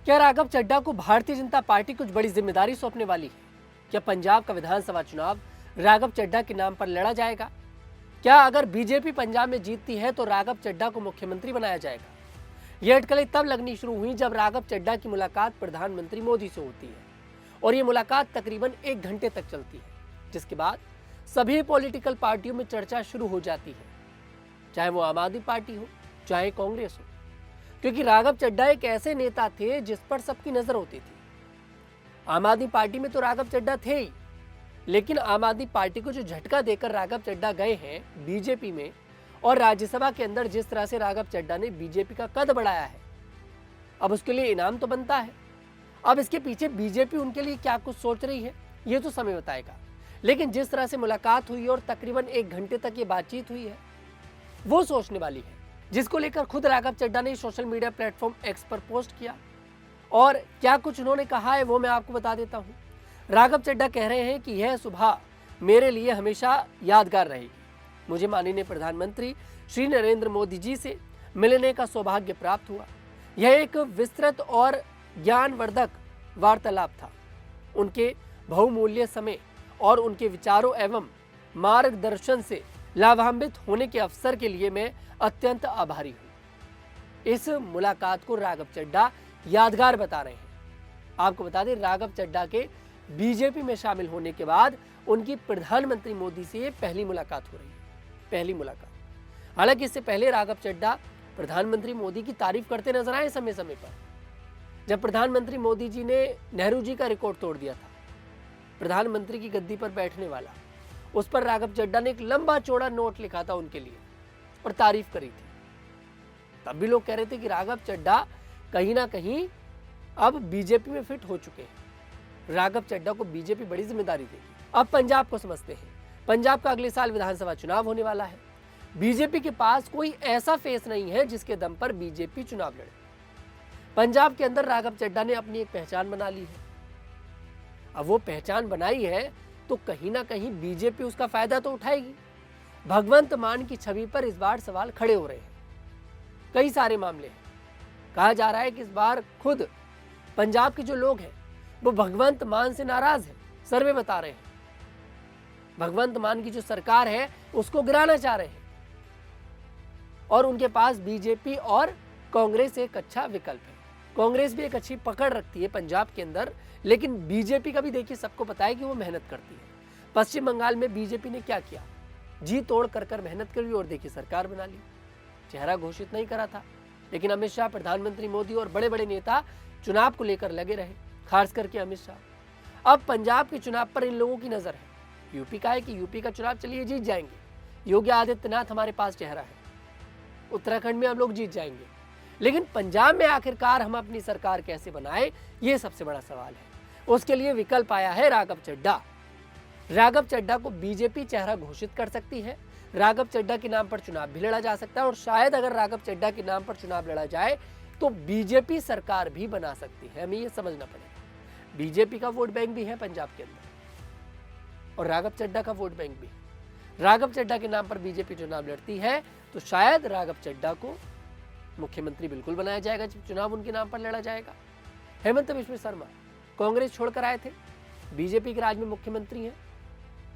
क्या राघव चड्ढा को भारतीय जनता पार्टी कुछ बड़ी जिम्मेदारी सौंपने वाली है? क्या पंजाब का विधानसभा चुनाव राघव चड्ढा के नाम पर लड़ा जाएगा? क्या अगर बीजेपी पंजाब में जीतती है तो राघव चड्ढा को मुख्यमंत्री बनाया जाएगा? यह अटकलें तब लगनी शुरू हुई जब राघव चड्ढा की मुलाकात प्रधानमंत्री मोदी से होती है और ये मुलाकात तकरीबन 1 घंटे तक चलती है, जिसके बाद सभी पॉलिटिकल पार्टियों में चर्चा शुरू हो जाती है, चाहे वो आम आदमी पार्टी हो चाहे कांग्रेस हो, क्योंकि राघव चड्ढा एक ऐसे नेता थे जिस पर सबकी नजर होती थी। आम आदमी पार्टी में तो राघव चड्ढा थे ही, लेकिन आम आदमी पार्टी को जो झटका देकर राघव चड्ढा गए हैं बीजेपी में, और राज्यसभा के अंदर जिस तरह से राघव चड्ढा ने बीजेपी का कद बढ़ाया है, अब उसके लिए इनाम तो बनता है। अब इसके पीछे बीजेपी उनके लिए क्या कुछ सोच रही है ये तो समय बताएगा, लेकिन जिस तरह से मुलाकात हुई और तकरीबन 1 घंटे तक ये बातचीत हुई है वो सोचने वाली है, जिसको लेकर खुद राघव चड्ढा ने सोशल मीडिया प्लेटफॉर्म एक्स पर पोस्ट किया। और क्या कुछ उन्होंने कहा है वो मैं आपको बता देता हूं। राघव चड्ढा कह रहे हैं कि यह सुबह मेरे लिए हमेशा यादगार रहेगी। मुझे माननीय प्रधानमंत्री श्री नरेंद्र मोदी जी से मिलने का सौभाग्य प्राप्त हुआ। यह एक विस्तृत और ज्ञानवर्धक वार्तालाप था। उनके बहुमूल्य समय और उनके विचारों एवं मार्गदर्शन से लाभान्वित होने के अवसर के लिए मैं अत्यंत आभारी हूं। इस मुलाकात को राघव चड्ढा यादगार बता रहे हैं। आपको बता दें, राघव चड्ढा के बीजेपी में शामिल होने के बाद उनकी प्रधानमंत्री मोदी से ये पहली मुलाकात हो रही है, पहली मुलाकात। हालांकि इससे पहले राघव चड्ढा प्रधानमंत्री मोदी की तारीफ करते नजर आए समय समय पर। जब प्रधानमंत्री मोदी जी ने नेहरू जी का रिकॉर्ड तोड़ दिया था, प्रधानमंत्री की गद्दी पर बैठने वाला, उस पर राघव चड्ढा ने एक लंबा चौड़ा नोट लिखा था उनके लिए और तारीफ करी थी। तब भी लोग कह रहे थे कि राघव चड्ढा कहीं ना कहीं अब बीजेपी में फिट हो चुके हैं, राघव चड्ढा को बीजेपी बड़ी जिम्मेदारी देगी। अब पंजाब को समझते हैं। पंजाब का अगले साल विधानसभा चुनाव होने वाला है। बीजेपी के पास कोई ऐसा फेस नहीं है जिसके दम पर बीजेपी चुनाव लड़े। पंजाब के अंदर राघव चड्ढा ने अपनी एक पहचान बना ली है। अब वो पहचान बनाई है तो कहीं ना कहीं बीजेपी उसका फायदा तो उठाएगी। भगवंत मान की छवि पर इस बार सवाल खड़े हो रहे हैं। कई सारे मामले हैं। कहा जा रहा है कि इस बार खुद पंजाब के जो लोग हैं वो भगवंत मान से नाराज हैं। सर्वे बता रहे हैं भगवंत मान की जो सरकार है उसको गिराना चाह रहे हैं, और उनके पास बीजेपी और कांग्रेस एक अच्छा विकल्प है। कांग्रेस भी एक अच्छी पकड़ रखती है पंजाब के अंदर, लेकिन बीजेपी का भी देखिए सबको पता है कि वो मेहनत करती है। पश्चिम बंगाल में बीजेपी ने क्या किया, जी तोड़ कर मेहनत करी और देखिए सरकार बना ली। चेहरा घोषित नहीं करा था, लेकिन अमित शाह, प्रधानमंत्री मोदी और बड़े बड़े नेता चुनाव को लेकर लगे रहे, खास करके अमित शाह। अब पंजाब के चुनाव पर इन लोगों की नजर है। यूपी का है कि यूपी का चुनाव चलिए जीत जाएंगे, योगी आदित्यनाथ हमारे पास चेहरा है, उत्तराखंड में हम लोग जीत जाएंगे, लेकिन पंजाब में आखिरकार हम अपनी सरकार कैसे बनाए, ये सबसे बड़ा सवाल है। उसके लिए विकल्प आया है राघव चड्ढा। राघव चड्ढा को बीजेपी चेहरा घोषित कर सकती है। राघव चड्ढा के नाम पर चुनाव भी लड़ा जा सकता है, और शायद अगर राघव चड्ढा के नाम पर चुनाव लड़ा जाए तो बीजेपी सरकार भी बना सकती है। हमें ये समझना पड़ेगा। बीजेपी का वोट बैंक भी है पंजाब के अंदर, और राघव चड्ढा का वोट बैंक भी। राघव चड्ढा के नाम पर बीजेपी चुनाव लड़ती है तो शायद राघव चड्ढा को मुख्यमंत्री बिल्कुल बनाया जाएगा जब चुनाव उनके नाम पर लड़ा जाएगा। हेमंत बिश्व शर्मा कांग्रेस छोड़कर आए थे, बीजेपी के राज में मुख्यमंत्री हैं।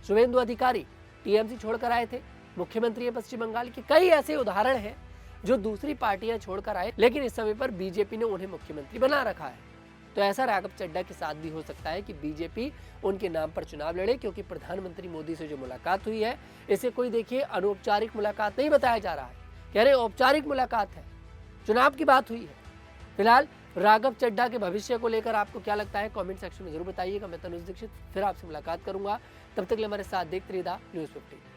शुभेंदु अधिकारी टीएमसी छोड़कर आए थे, मुख्यमंत्री है पश्चिम बंगाल के। कई ऐसे उदाहरण हैं जो दूसरी पार्टियां छोड़कर आए, लेकिन इस समय पर बीजेपी ने उन्हें मुख्यमंत्री बना रखा है। तो ऐसा राघव चड्ढा के साथ भी हो सकता है कि बीजेपी उनके नाम पर चुनाव लड़े, क्योंकि प्रधानमंत्री मोदी से जो मुलाकात हुई है इसे कोई देखिए अनौपचारिक मुलाकात नहीं बताया जा रहा है, कह रहे औपचारिक मुलाकात है, चुनाव की बात हुई है। फिलहाल राघव चड्ढा के भविष्य को लेकर आपको क्या लगता है, कमेंट सेक्शन में जरूर बताइएगा। मैं तनुज दीक्षित फिर आपसे मुलाकात करूंगा, तब तक के लिए हमारे साथ देखते रहिए न्यूज़ 15।